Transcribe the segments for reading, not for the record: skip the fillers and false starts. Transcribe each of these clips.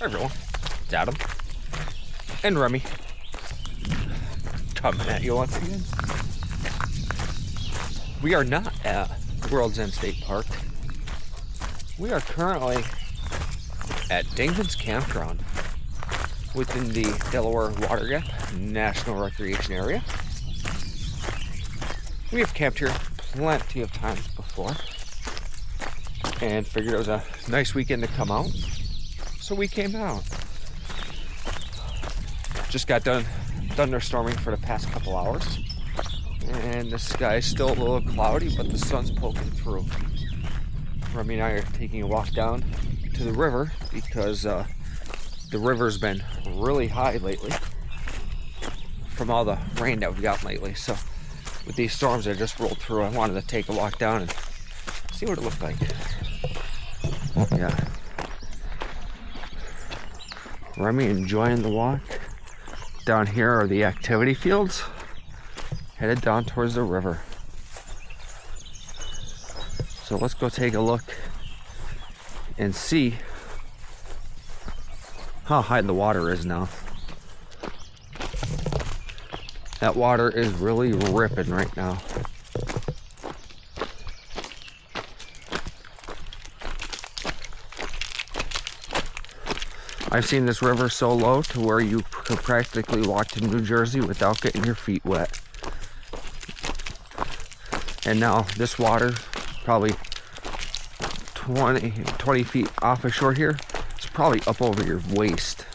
Hi everyone, it's Adam and Remy coming at you once again. We are not at World's End State Park. We are currently at Dingman's Campground within the Delaware Water Gap National Recreation Area. We have camped here plenty of times before and figured it was a nice weekend to come out. So we came out. Just got done thunderstorming for the past couple hours. And the sky's still a little cloudy, but the sun's poking through. Remy and I are taking a walk down to the river because the river's been really high lately from all the rain that we've gotten lately. So with these storms that just rolled through, I wanted to take a walk down and see what it looked like. Yeah. Remy enjoying the walk. Down here are the activity fields. Headed down towards the river. So let's go take a look and see how high the water is now. That water is really ripping right now. I've seen this river so low to where you could practically walk to New Jersey without getting your feet wet. And now this water, probably 20 feet off of shore here, it's probably up over your waist,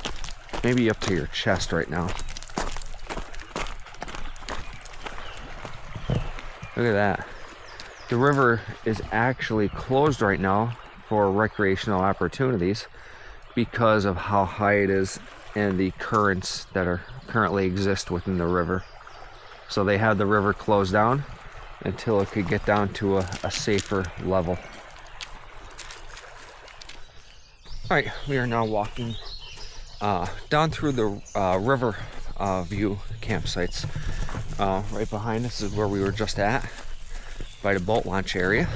maybe up to your chest right now. Look at that. The river is actually closed right now for recreational opportunities because of how high it is and the currents that are currently exist within the river. So they had the river closed down until it could get down to a safer level. Alright, we are now walking down through the river view campsites. Right behind us is where we were just at, by the boat launch area.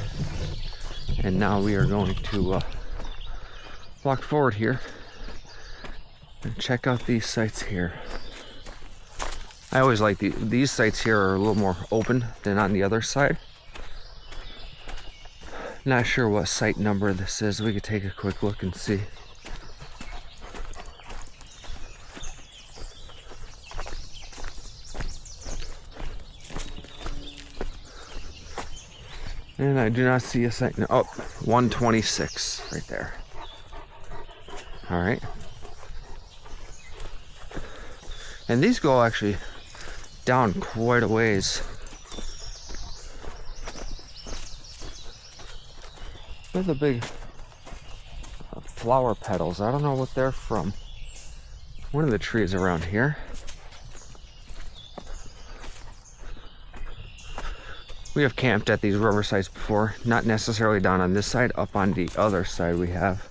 And now we are going to walk forward here and check out these sites here. I always like these sites here are a little more open than on the other side. Not sure what site number this is. We could take a quick look and see. And I do not see a site. Oh, 126 right there. All right. And these go actually down quite a ways. Look at the big flower petals. I don't know what they're from. One of the trees around here. We have camped at these river sites before. Not necessarily down on this side, up on the other side we have.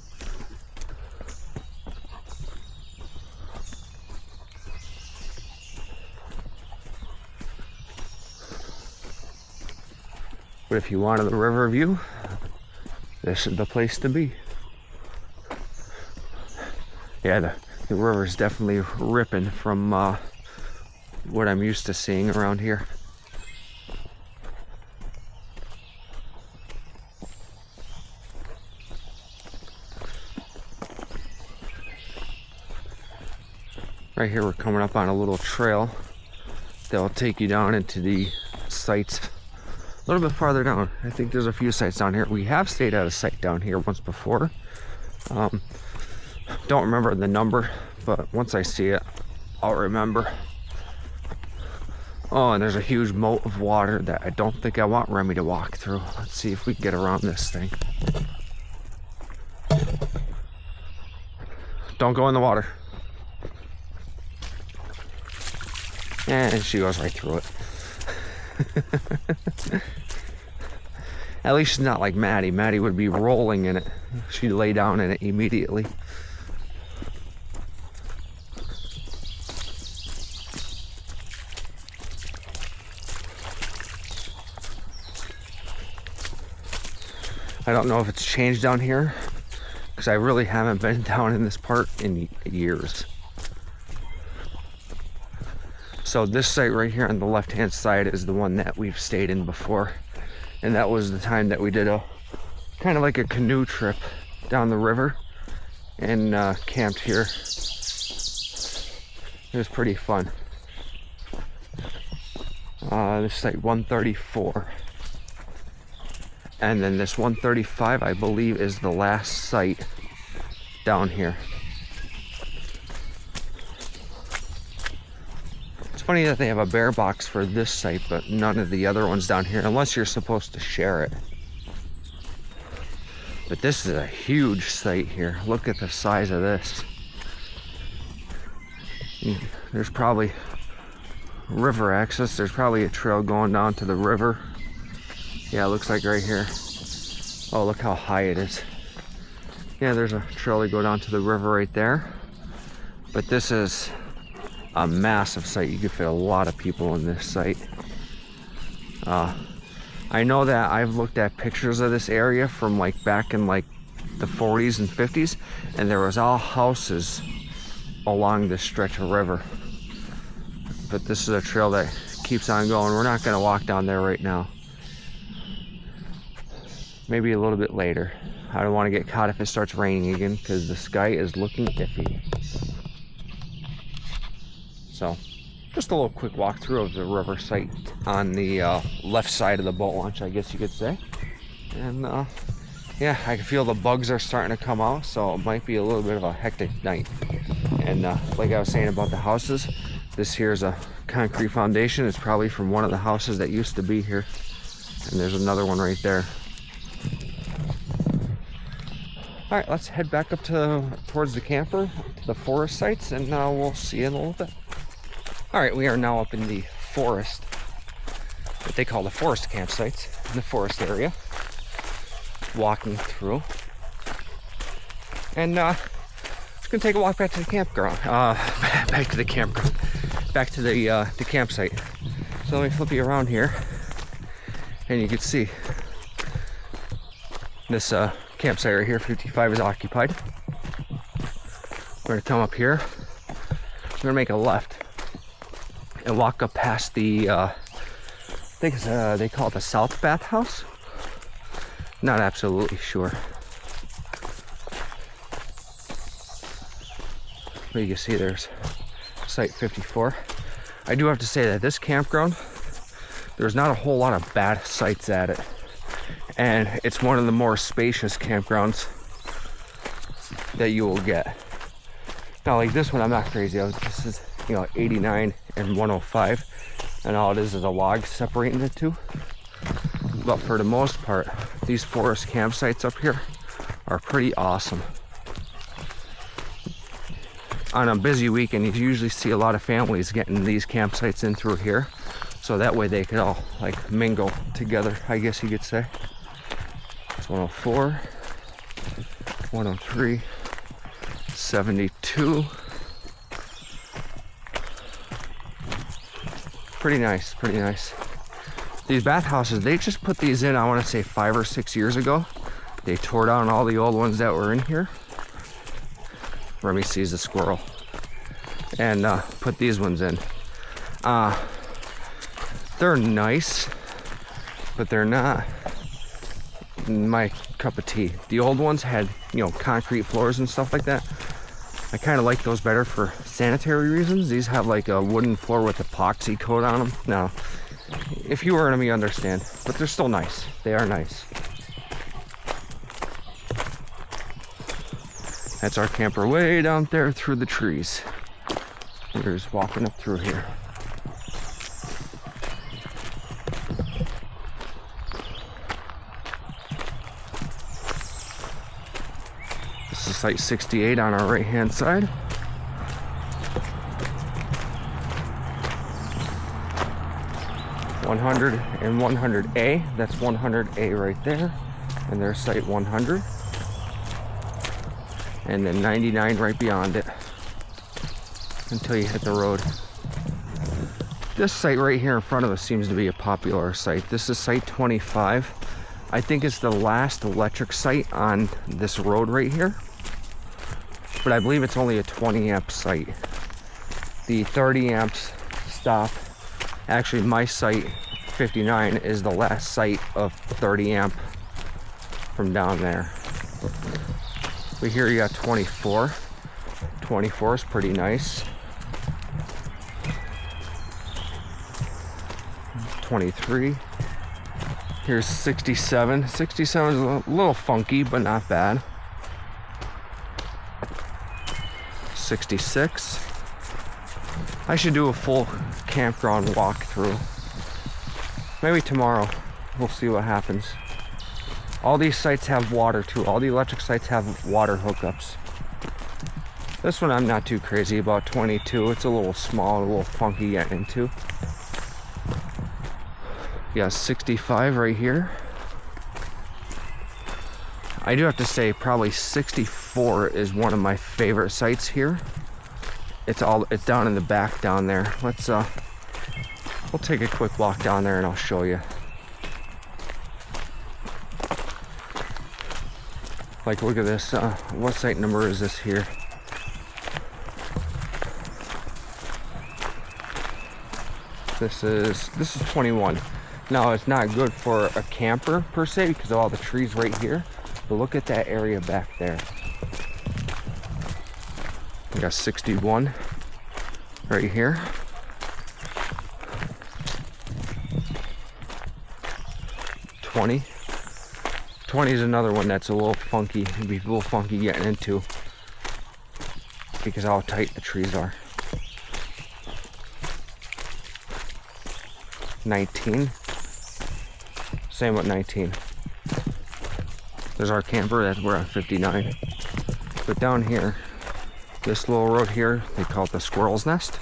But if you wanted the river view, this is the place to be. Yeah, the river's definitely ripping from what I'm used to seeing around here. Right here we're coming up on a little trail that will take you down into the sites a little bit farther down. I think there's a few sites down here. We have stayed at a site down here once before. Don't remember the number, but once I see it, I'll remember. Oh, and there's a huge moat of water that I don't think I want Remy to walk through. Let's see if we can get around this thing. Don't go in the water. And she goes right through it. At least she's not like Maddie. Maddie would be rolling in it. She'd lay down in it immediately. I don't know if it's changed down here because I really haven't been down in this part in years. So this site right here on the left-hand side is the one that we've stayed in before. And that was the time that we did a kind of like a canoe trip down the river and camped here. It was pretty fun. This site 134. And then this 135, I believe, is the last site down here. It's funny that they have a bear box for this site, but none of the other ones down here, unless you're supposed to share it. But this is a huge site here. Look at the size of this. There's probably river access. There's probably a trail going down to the river. Yeah, it looks like right here. Oh, look how high it is. Yeah, there's a trail to go down to the river right there. But this is a massive site. You could fit a lot of people in this site. I know that I've looked at pictures of this area from like back in like the 40s and 50s, and there was all houses along this stretch of river. But this is a trail that keeps on going. We're not going to walk down there right now. Maybe a little bit later. I don't want to get caught if it starts raining again, because the sky is looking iffy. So, just a little quick walkthrough of the river site on the left side of the boat launch, I guess you could say. And yeah, I can feel the bugs are starting to come out, so it might be a little bit of a hectic night. And like I was saying about the houses, this here is a concrete foundation. It's probably from one of the houses that used to be here. And there's another one right there. All right, let's head back up towards the camper, to the forest sites, and we'll see you in a little bit. All right, we are now up in the forest, what they call the forest campsites, in the forest area, walking through. And just gonna take a walk back to the campground, back to the campsite. So let me flip you around here, and you can see this campsite right here, 55, is occupied. We're gonna come up here. We're gonna make a left and walk up past the I think it's, they call it the South Bathhouse. Not absolutely sure. But you can see there's site 54. I do have to say that this campground, there's not a whole lot of bad sites at it. And it's one of the more spacious campgrounds that you will get. Now, like this one, I'm not crazy. This is, 89 and 105, and all it is a log separating the two. But for the most part, these forest campsites up here are pretty awesome. On a busy weekend, you usually see a lot of families getting these campsites in through here, so that way they could all like mingle together, I guess you could say. It's 104, 103, 72. Pretty nice, pretty nice. These bathhouses, they just put these in, I want to say 5 or 6 years ago. They tore down all the old ones that were in here. Remy sees a squirrel. And put these ones in. They're nice, but they're not my cup of tea. The old ones had, concrete floors and stuff like that. I kind of like those better for sanitary reasons. These have like a wooden floor with epoxy coat on them. Now, if you were to me, understand, but they're still nice. They are nice. That's our camper way down there through the trees. We're just walking up through here. This is site 68 on our right hand side. $100 and $100A. That's $100A right there. And there's site 100. And then 99 right beyond it until you hit the road. This site right here in front of us seems to be a popular site. This is site 25. I think it's the last electric site on this road right here. but I believe it's only a 20 amp site. The 30 amps stop. Actually, my site 59 is the last site of 30 amp from down there. But here you got 24. 24 is pretty nice. 23. Here's 67. 67 is a little funky, but not bad. 66. I should do a full campground walkthrough. Maybe tomorrow. We'll see what happens. All these sites have water too. All the electric sites have water hookups. This one I'm not too crazy about. 22. It's a little small, a little funky to get into. Yeah, 65 right here. I do have to say probably 64 is one of my favorite sites here. It's down in the back down there. Let's we'll take a quick walk down there and I'll show you. Like, look at this. What site number is this here? This is 21. Now, it's not good for a camper per se because of all the trees right here. But look at that area back there. We got 61 right here. $20 is another one that's a little funky. It'd be a little funky getting into because how tight the trees are. 19. Same with 19. There's our camper. We're at 59. But down here, this little road here, they call it the squirrel's nest.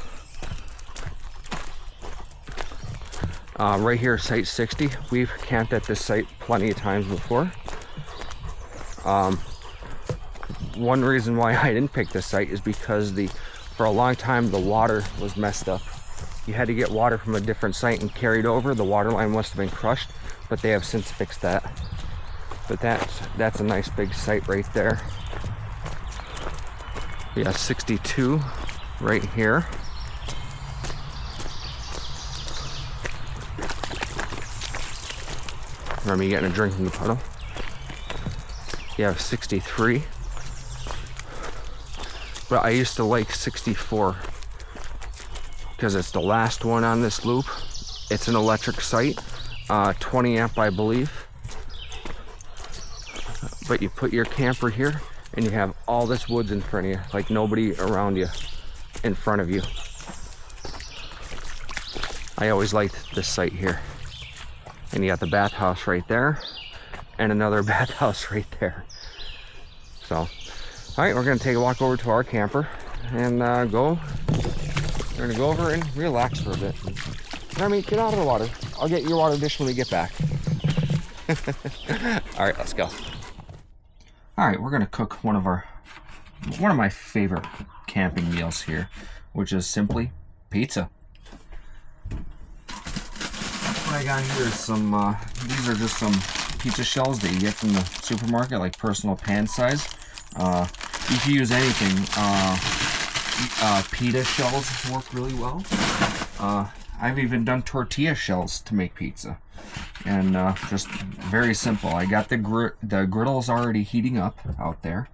Right here, site 60. We've camped at this site plenty of times before. One reason why I didn't pick this site is because for a long time the water was messed up. You had to get water from a different site and carried over. The water line must have been crushed, but they have since fixed that. But that's a nice big site right there. We got 62 right here. Remember me getting a drink from the puddle. You have 63. But I used to like 64 because it's the last one on this loop. It's an electric site, 20 amp I believe. But you put your camper here and you have all this woods in front of you, like nobody around you in front of you. I always liked this site here. And you got the bathhouse right there and another bathhouse right there. So, all right, we're gonna take a walk over to our camper and we're gonna go over and relax for a bit. Remy, get out of the water. I'll get your water dish when we get back. All right, let's go. All right, we're gonna cook one of my favorite camping meals here, which is simply pizza. What I got here is some, these are just some pizza shells that you get from the supermarket, like personal pan size. You can use anything. Pita shells work really well. I've even done tortilla shells to make pizza. And just very simple. I got the griddles already heating up out there.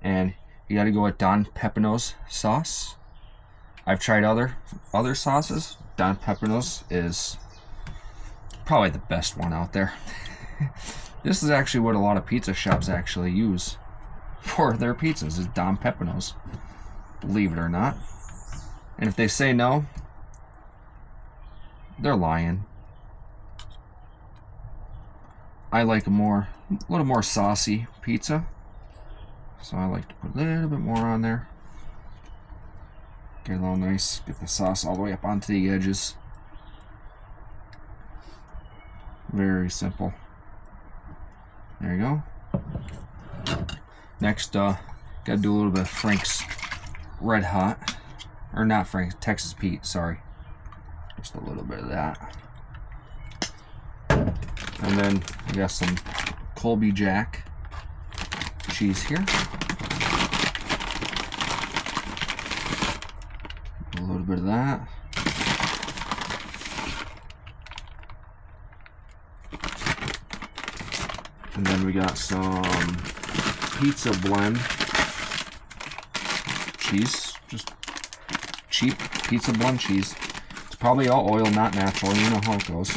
And you got to go with Don Pepino's sauce. I've tried other sauces. Don Pepino's is probably the best one out there. This is actually what a lot of pizza shops actually use for their pizzas, is Don Pepino's, believe it or not. And if they say no, they're lying. I like a little more saucy pizza, so I like to put a little bit more on there. Get it all nice, get the sauce all the way up onto the edges. Very simple. There you go. Next, gotta do a little bit of Frank's Red Hot, or not Frank's, Texas Pete, sorry. Just a little bit of that. And then we got some Colby Jack cheese here. bit of that. And then we got some pizza blend cheese, just cheap pizza blend cheese. It's probably all oil, not natural. You know how it goes.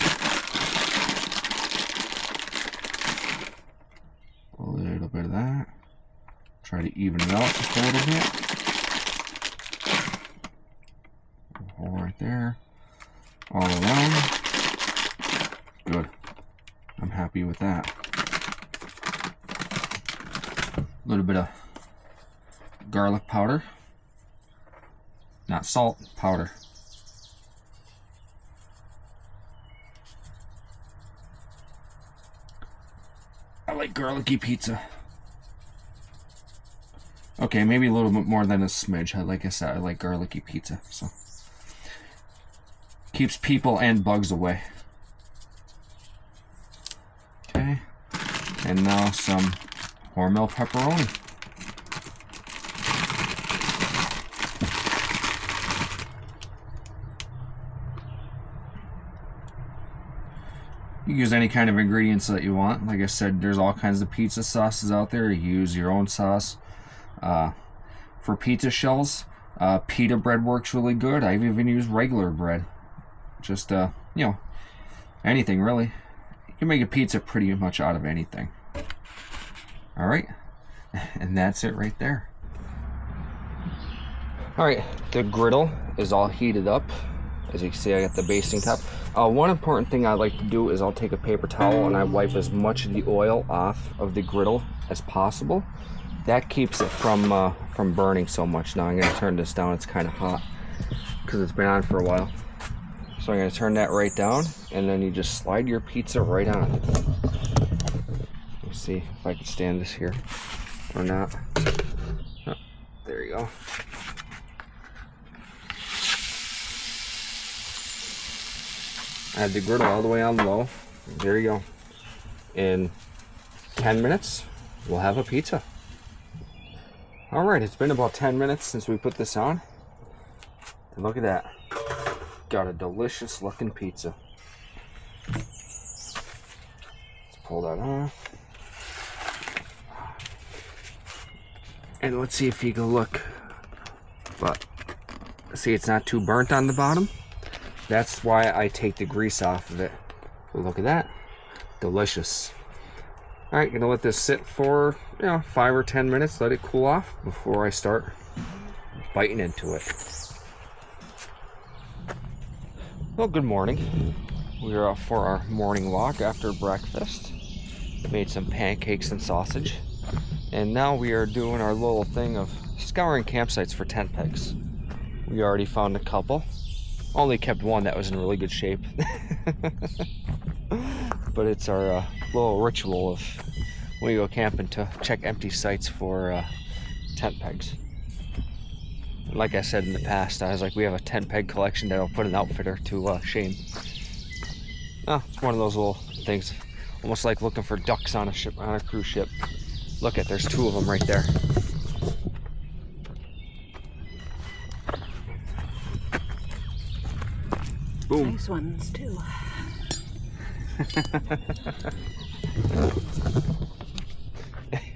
A little bit of that. Try to even it out just a little bit. A hole right there. All around. Good. I'm happy with that. A little bit of garlic powder. Not salt, powder. I like garlicky pizza. Okay, maybe a little bit more than a smidge. Like I said, I like garlicky pizza, so keeps people and bugs away. Okay, and now some Hormel pepperoni. You can use any kind of ingredients that you want. Like I said, there's all kinds of pizza sauces out there. You use your own sauce. For pizza shells, pita bread works really good. I've even used regular bread. Just, you know, anything really. You can make a pizza pretty much out of anything. Alright, and that's it right there. Alright, the griddle is all heated up. As you can see, I got the basting top. One important thing I like to do is I'll take a paper towel and I wipe as much of the oil off of the griddle as possible. That keeps it from burning so much. Now I'm going to turn this down. It's kind of hot because it's been on for a while. So I'm going to turn that right down, and then you just slide your pizza right on. Let's see if I can stand this here or not. Oh, there you go. I have the griddle all the way on low. There you go. In 10 minutes, we'll have a pizza. Alright, it's been about 10 minutes since we put this on. And look at that. Got a delicious looking pizza. Let's pull that off. And let's see if you can look. But see, it's not too burnt on the bottom. That's why I take the grease off of it. But look at that. Delicious. Alright, gonna let this sit for 5 or 10 minutes, let it cool off before I start biting into it. Well, good morning. We are out for our morning walk after breakfast. Made some pancakes and sausage. And now we are doing our little thing of scouring campsites for tent pegs. We already found a couple. Only kept one that was in really good shape. But it's our little ritual of when we go camping to check empty sites for tent pegs. Like I said in the past, I was like, we have a tent peg collection that I'll put an outfitter to shame. Oh, it's one of those little things, almost like looking for ducks on a ship, on a cruise ship. Look at, there's 2 of them right there. Boom. Nice ones too.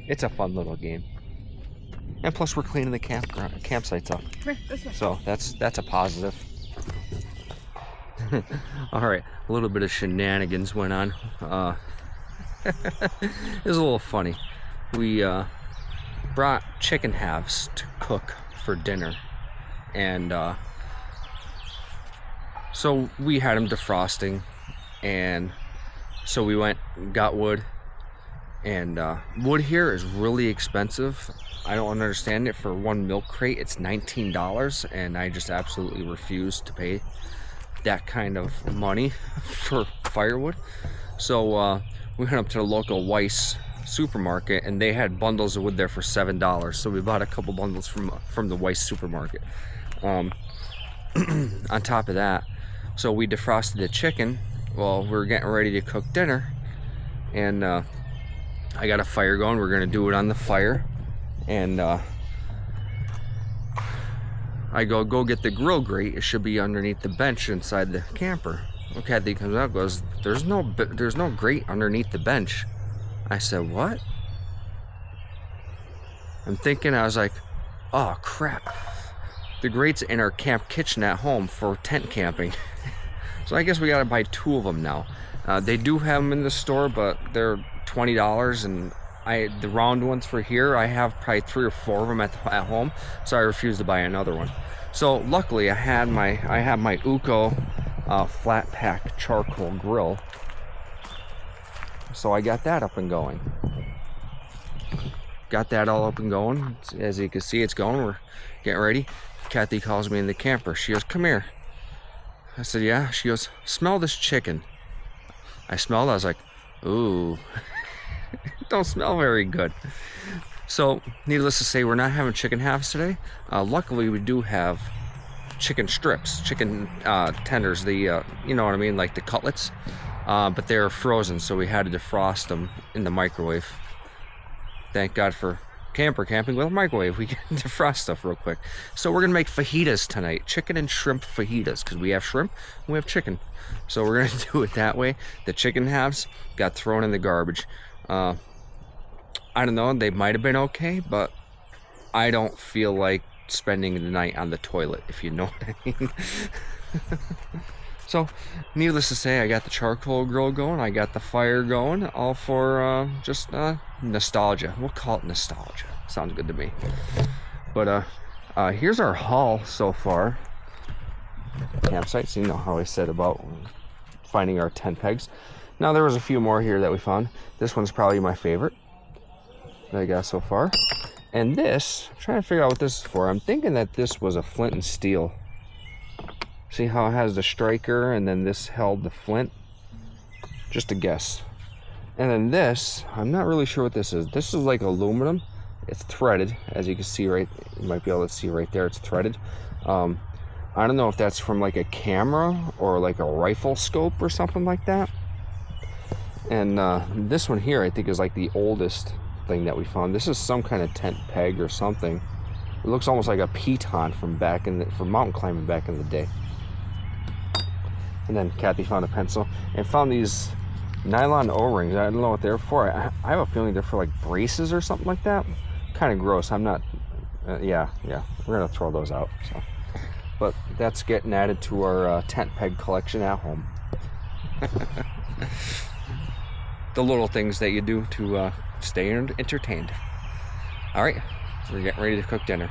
It's a fun little game, and plus we're cleaning the campsites up, so that's a positive. All right, a little bit of shenanigans went on. It was a little funny. We brought chicken halves to cook for dinner, and so we had them defrosting, and so we went and got wood. And wood here is really expensive. I don't understand it. For one milk crate, it's $19, and I just absolutely refuse to pay that kind of money for firewood. So we went up to the local Weiss supermarket, and they had bundles of wood there for $7. So we bought a couple bundles from the Weiss supermarket. On top of that, so we defrosted the chicken while we were getting ready to cook dinner, and I got a fire going. We're gonna do it on the fire, and I go get the grill grate. It should be underneath the bench inside the camper. Well, Kathy comes out and goes, there's no grate underneath the bench. I said, what? I'm thinking, I was like, oh crap. The grate's in our camp kitchen at home for tent camping. So I guess we gotta buy 2 of them now. They do have them in the store, but they're $20, and the round ones for here, I have probably 3 or 4 of them at home, so I refuse to buy another one. So luckily I have my Uco flat pack charcoal grill, so I got that up and going. Got that all up and going. As you can see, it's going. We're getting ready. Kathy calls me in the camper. She goes, come here. I said, yeah. She goes, smell this chicken. I smelled it. I was like, ooh. Don't smell very good. So needless to say, we're not having chicken halves today. Luckily we do have chicken strips, chicken tenders, the you know what I mean, like the cutlets, but they're frozen, so we had to defrost them in the microwave. Thank God for camping with a microwave. We can defrost stuff real quick. So we're gonna make fajitas tonight, chicken and shrimp fajitas, because we have shrimp and we have chicken, so we're gonna do it that way. The chicken halves got thrown in the garbage. I don't know, they might have been okay, but I don't feel like spending the night on the toilet, if you know what I mean. So, needless to say, I got the charcoal grill going, I got the fire going, all for just nostalgia. We'll call it nostalgia. Sounds good to me. But here's our haul so far. Campsites, you know how I said about finding our tent pegs. Now there was a few more here that we found. This one's probably my favorite that I got so far. And this, I'm trying to figure out what this is for. I'm thinking that this was a flint and steel. See how it has the striker and then this held the flint? Just a guess. And then this, I'm not really sure what this is. This is like aluminum. It's threaded, as you can see right, you might be able to see right there, it's threaded. I don't know if that's from like a camera or like a rifle scope or something like that. And this one here, I think, is like the oldest thing that we found. This is some kind of tent peg or something. It looks almost like a piton from mountain climbing back in the day. And then Kathy found a pencil and found these nylon O-rings. I don't know what they're for. I have a feeling they're for like braces or something like that. Kind of gross. I'm not. Yeah. We're gonna throw those out. So, but that's getting added to our tent peg collection at home. The little things that you do to stay entertained. All right, we're getting ready to cook dinner.